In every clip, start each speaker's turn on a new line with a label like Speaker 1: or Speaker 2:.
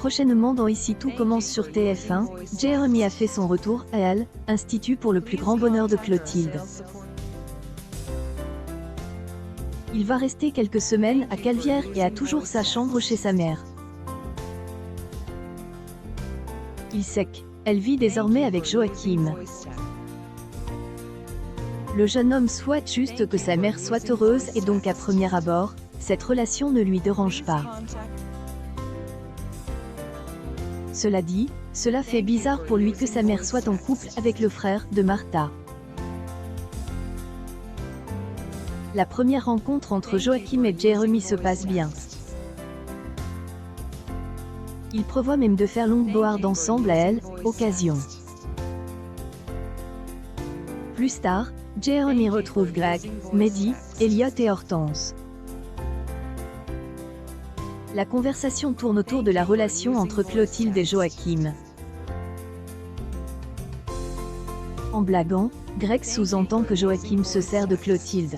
Speaker 1: Prochainement dans Ici tout commence sur TF1, Jérémy a fait son retour à Elle, Institut pour le plus grand bonheur de Clotilde. Il va rester quelques semaines à Calvière et a toujours sa chambre chez sa mère. Il sait qu'elle vit désormais avec Joachim. Le jeune homme souhaite juste que sa mère soit heureuse et donc à premier abord, cette relation ne lui dérange pas. Cela dit, cela fait bizarre pour lui que sa mère soit en couple avec le frère de Martha. La première rencontre entre Joachim et Jérémy se passe bien. Ils prévoient même de faire longboard ensemble à Elle, occasion. Plus tard, Jérémy retrouve Greg, Mehdi, Elliot et Hortense. La conversation tourne autour de la relation entre Clotilde et Joachim. En blaguant, Greg sous-entend que Joachim se sert de Clotilde.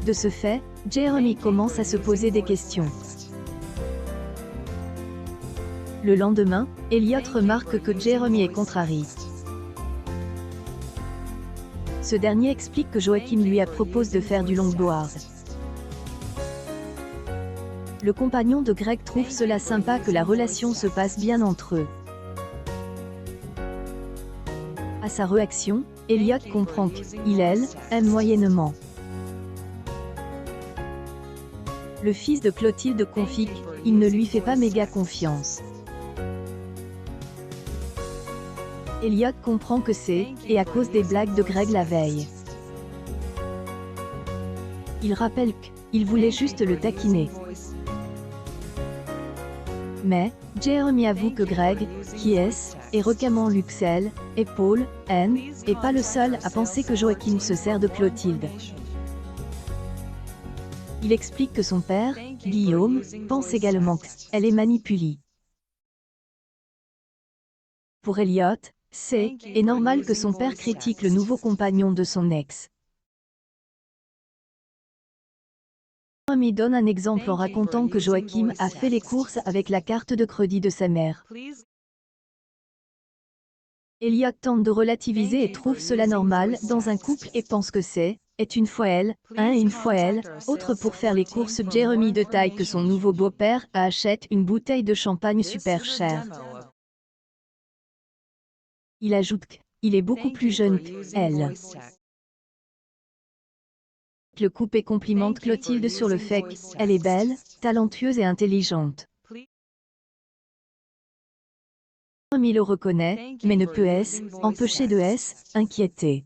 Speaker 1: De ce fait, Jérémy commence à se poser des questions. Le lendemain, Elliot remarque que Jérémy est contrarié. Ce dernier explique que Joachim lui propose de faire du longboard. Le compagnon de Greg trouve cela sympa que la relation se passe bien entre eux. À sa réaction, Elliot comprend qu'il aime moyennement. Le fils de Clotilde confie qu'il ne lui fait pas méga confiance. Elliot comprend que c'est à cause des blagues de Greg la veille. Il rappelle qu'il voulait juste le taquiner. Mais, Jérémy avoue que Greg, qui est récemment Luxel, et Paul, n'est pas le seul à penser que Joachim se sert de Clotilde. Il explique que son père, Guillaume, pense également qu'elle est manipulée. Pour Elliot, c'est normal que son père critique le nouveau compagnon de son ex. Jérémy donne un exemple en racontant que Joachim a fait les courses avec la carte de crédit de sa mère. Elliot tente de relativiser et trouve cela normal dans un couple et pense que c'est une fois elle, et une fois elle, autre pour faire les courses. Jérémy détaille que son nouveau beau-père achète une bouteille de champagne super chère. Il ajoute qu'il est beaucoup plus jeune qu'elle. Le couple complimente Clotilde sur le fait qu'elle est belle, talentueuse et intelligente. Jérémy le reconnaît, mais ne peut empêcher de s'inquiéter.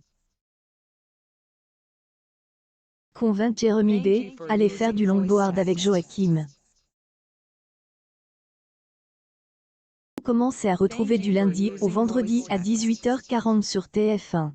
Speaker 1: Convainc Jérémy d'aller faire du longboard avec Joachim. Commencez à retrouver du lundi au vendredi à 18h40 sur TF1.